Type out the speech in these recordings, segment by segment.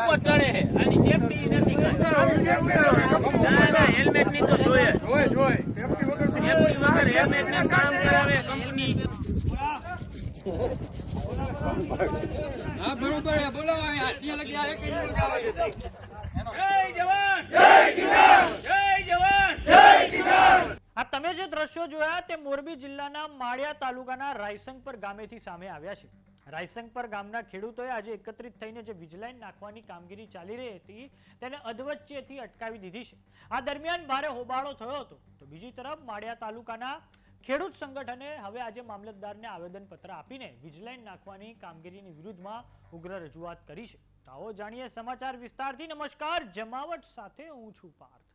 ઉપર ચડે છે આની સેફટી નથી ના હેલ્મેટ ની તો જોઈએ સેફટી વગર હેલ્મેટ ને કામ કરાવે કંપની હા બરોબર બોલો ત્યાં લગી આ એક જય જવાન જય કિસાન જય જવાન જય કિસાન। આ તમે જે દ્રશ્યો જોયા તે મોરબી જિલ્લાના માળિયા તાલુકાના રાયસંગપર ગામેથી સામે આવ્યા છે। રાયસંગપર ગામના ખેડૂતોએ આજે એકત્રિત થઈને જે વીજલાઈન નાખવાની કામગીરી ચાલી રહી હતી તેને અધવચ્ચેથી અટકાવી દીધી છે। આ દરમિયાન ભારે હોબાળો થયો હતો તો બીજી તરફ માળિયા તાલુકાના ખેડૂત સંગઠને હવે આજે મામલતદારને આવેદનપત્ર આપીને વીજલાઈન નાખવાની કામગીરીની વિરુદ્ધમાં ઉગ્ર રજૂઆત કરી છે। તો આવો જાણીએ સમાચાર વિસ્તારથી। નમસ્કાર, જમાવટ સાથે હું છું પાર્થ।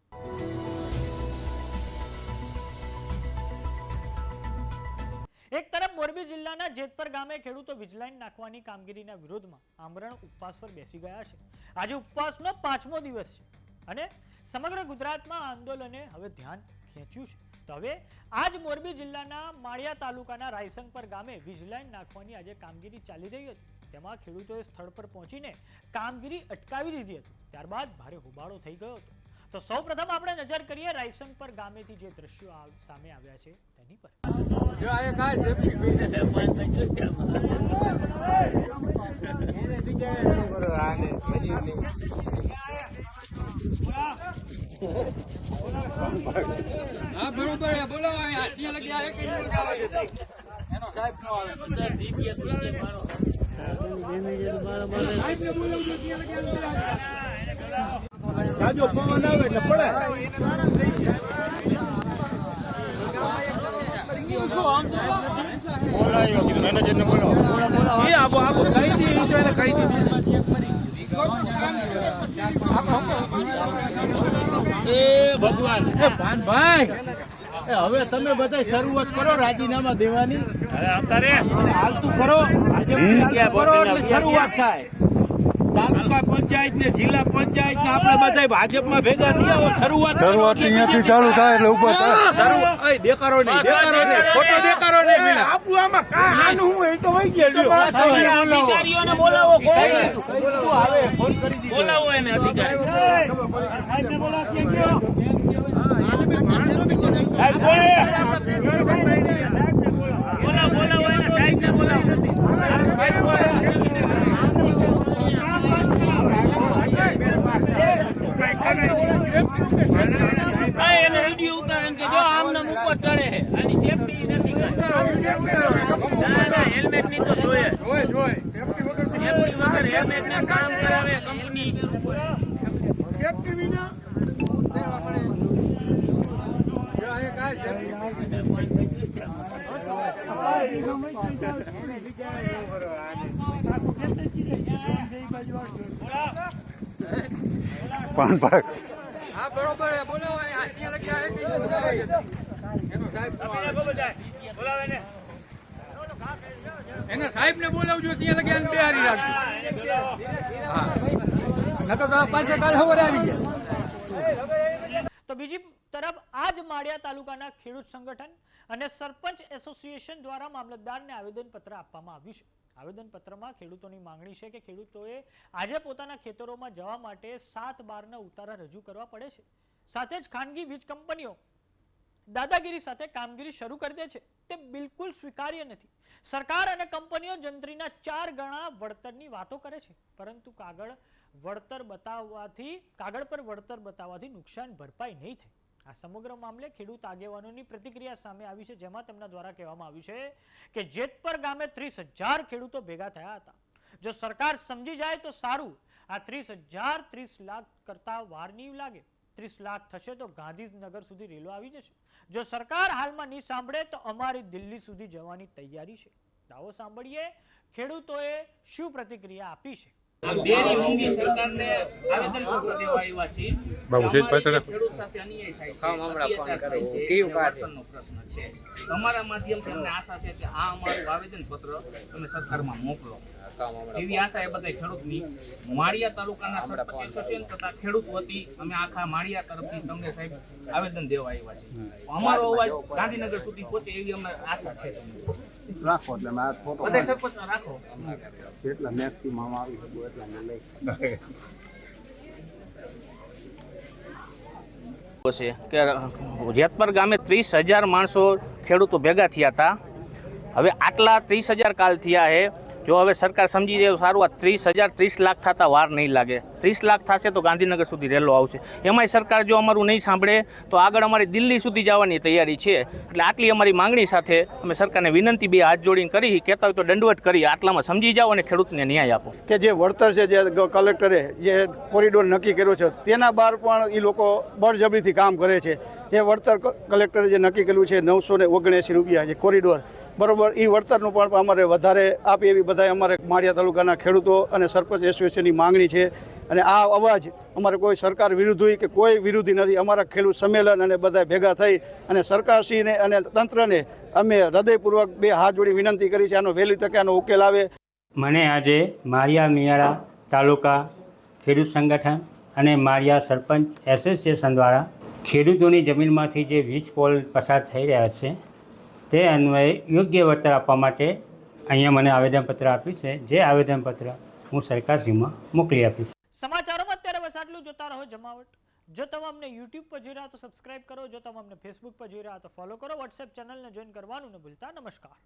એક તરફ મોરબી જિલ્લાના જેતપર ગામે ખેડૂતો વીજલાઈન નાખવાની કામગીરીના વિરોધમાં આમરણ ઉપવાસ પર બેસી ગયા છે। આજે ઉપવાસનો 5મો દિવસ છે અને સમગ્ર ગુજરાતમાં આંદોલને હવે ધ્યાન ખેંચ્યું છે। તો હવે આજ મોરબી જિલ્લાના માળિયા તાલુકાના રાયસંગપર ગામે વીજલાઈન નાખવાની આજે કામગીરી ચાલી રહી હતી તેમાં ખેડૂતોએ સ્થળ પર પહોંચીને કામગીરી અટકાવી દીધી હતી। ત્યારબાદ ભારે હોબાળો થઈ ગયો હતો। તો સૌપ્રથમ આપણે નજર કરીએ રાયસંગપર ગામેથી જે દ્રશ્યો સામે આવ્યા છે તેની પર। જો આ એક આ છે હા બરોબર બોલો ત્યાં લગી આ એક એનો સાહેબ નો આવે સાહેબ ને બોલાવજો ત્યાં લગી જાજો પવન આવે એટલે પડે બોલાયો કીધું મેનેજરને બોલાવો એ આવો આવો કહી દે તો એને કહી દે એ ભગવાન એ ભાનભાઈ એ હવે તમે બધા શરૂઆત કરો રાજીનામા દેવાની અત્યારે હાલતું કરો આજે કરો એટલે શરૂઆત થાય। તાલુકા પંચાયત ને જિલ્લા પંચાયત ને આપણે બધા ભાજપમાં ભેગા થયા શરૂઆત અહીંયાથી ચાલુ થાય એટલે ઉપર દેકારો નહીં ખોટો દેકારો નહીં આપું આમાં કાનું હું એ તો વહી ગયા અધિકારીઓને બોલાવો આવે ફોન કરી દીધો બોલાવો એને અધિકારી સાહેબને બોલાવો ક્યાં ગયો સાહેબ બોલાવો એને સાહેબને બોલાવો એને વિડીયો ઉતારે કે જો આમનામ ઉપર ચડે છે આની સેફટી નથી ના હેલ્મેટ ની તો જોઈએ સેફટી વગર હેલ્મેટ ને કામ કરાવે કંપની સેફટી વિના પાન ભાગ હા બરોબર બોલો ત્યાં લગી આ એક એનો સાહેબ બોલાવે ને એના સાહેબ ને બોલાવજો ત્યાં લગી આને બેહારી રાખજો હા નકર તો પાસે કાલ સવારે આવી જાય। તો બીજી તરફ આજ માળિયા તાલુકાના ખેડૂત સંગઠન અને સરપંચ એસોસિએશન દ્વારા મામલતદારને આવેદનપત્ર આપવામાં આવ્યું છે। આવેદનપત્રમાં ખેડૂતોની માંગણી છે કે ખેડૂતોએ આજે પોતાના ખેતરોમાં જવા માટે 7/12ના ઉતારા રજૂ કરવા પડે છે। સાથે જ ખાનગી વીજ કંપનીઓ દાદાગીરી સાથે કામગીરી શરૂ કરી દે છે તે બિલકુલ સ્વીકાર્ય નથી। સરકાર અને કંપનીઓ જંત્રીના 4 ગણા વળતરની વાતો કરે છે પરંતુ કાગળ પર વળતર બતાવવાથી નુકસાન ભરપાઈ નહીં થાય। આ સમગ્ર મામલે ખેડૂત આગેવાનોની પ્રતિક્રિયા સામે આવી છે જેમાં તેમના દ્વારા કહેવામાં આવ્યું છે કે જેતપર ગામે 30,000 ખેડૂતો ભેગા થયા હતા। જો સરકાર સમજી જાય તો સારું। આ 30,000 30 લાખ કરતા વાર નહીં લાગે। 30 લાખ થશે તો ગાંધીનગર સુધી રેલો આવી જશે। જો સરકાર હાલમાં નહીં સાંભળે તો અમારી દિલ્હી સુધી જવાની તૈયારી છે। આવો સાંભળીએ ખેડૂતોએ શું પ્રતિક્રિયા આપી છે। બેની ઊંઘી સરકારને આવેદનપત્ર દેવા આવ્યા છે। ખેડૂત સાથે અન્યાય થાય છે કેવું કાર્યનો પ્રશ્ન છે। તમારા માધ્યમથી અમને આશા છે કે આ અમારું આવેદનપત્ર તમે સરકારમાં મોકલો એવી આશા એ બધા ખેડૂતની માળિયા તાલુકાના સરપંચ એસોસિએશન તથા ખેડૂત વતી અમે આખા માળિયા તરફથી તમને સાહેબ આવેદન દેવા આવ્યા છે। અમારો અવાજ ગાંધીનગર સુધી પહોંચે એવી અમને આશા છે। રાખો એટલે મેં આ ફોટો બધા સરપંચનો રાખો. જેટલા મેક્સિમમ આવી શકું એટલા મેં લઈ છે કે જેતપર ગામે 30,000 માણસો ખેડૂતો ભેગા થયા હતા. હવે આટલા 30,000 કાલ થયા છે. જો હવે સરકાર સમજી જાય સારું, આ 30,000 30 લાખ થતા વાર નહીં લાગે. 30 લાખ થશે તો ગાંધીનગર સુધી રેલો આવશે. એમાંય સરકાર જો અમારું નહીં સાંભળે તો આગળ અમારી દિલ્હી સુધી જવાની તૈયારી છે. એટલે આટલી અમારી માંગણી સાથે અમે સરકારને વિનંતી બે હાથ જોડીને કરી, કહેતા હોય તો દંડવટ કરી, આટલામાં સમજી જાઓ અને ખેડૂતને ન્યાય આપો. કે જે વળતર છે, જે કલેક્ટરે જે કોરિડોર નક્કી કર્યો છે તેના બહાર પણ એ લોકો બળજબરીથી કામ કરે છે. જે વળતર કલેક્ટરે જે નક્કી કર્યું છે 979 રૂપિયા જે કોરિડોર, બરોબર, એ વળતરનું પણ અમારે વધારે આપે એવી બધા અમારે માળિયા તાલુકાના ખેડૂતો અને સરપંચ એસોસિએશનની માંગણી છે. અને આ અવાજ અમારે કોઈ સરકાર વિરુદ્ધ હોય કે કોઈ વિરોધી નથી. અમારા ખેડૂત સંમેલન અને બધા ભેગા થઈ અને સરકારશ્રીને અને તંત્રને અમે હૃદયપૂર્વક બે હાથ જોડી વિનંતી કરી છે આનો વહેલી તકે આનો ઉકેલ આવે. મને આજે માળિયા મિયાળા તાલુકા ખેડૂત સંગઠન અને માળિયા સરપંચ એસોસિએશન દ્વારા ખેડૂતોની જમીનમાંથી જે વીજ પોલ પસાર થઈ રહ્યા છે તે અન્વયે યોગ્ય વળતર આપવા માટે અહીંયા મને આવેદનપત્ર આપ્યું છે. જે આવેદનપત્ર હું સરકારશ્રીમાં મોકલી આપીશ. સમાચારોમાં અત્યારે બસ આટલું. જોતા રહો જમાવટ. જો તમે અમને યુટ્યુબ પર જોઈ રહ્યા તો સબસ્ક્રાઇબ કરો. જો તમે અમને ફેસબુક પર જોઈ રહ્યા તો ફોલો કરો. વોટ્સએપ ચેનલને જોઈન કરવાનું ન ભૂલતા. નમસ્કાર.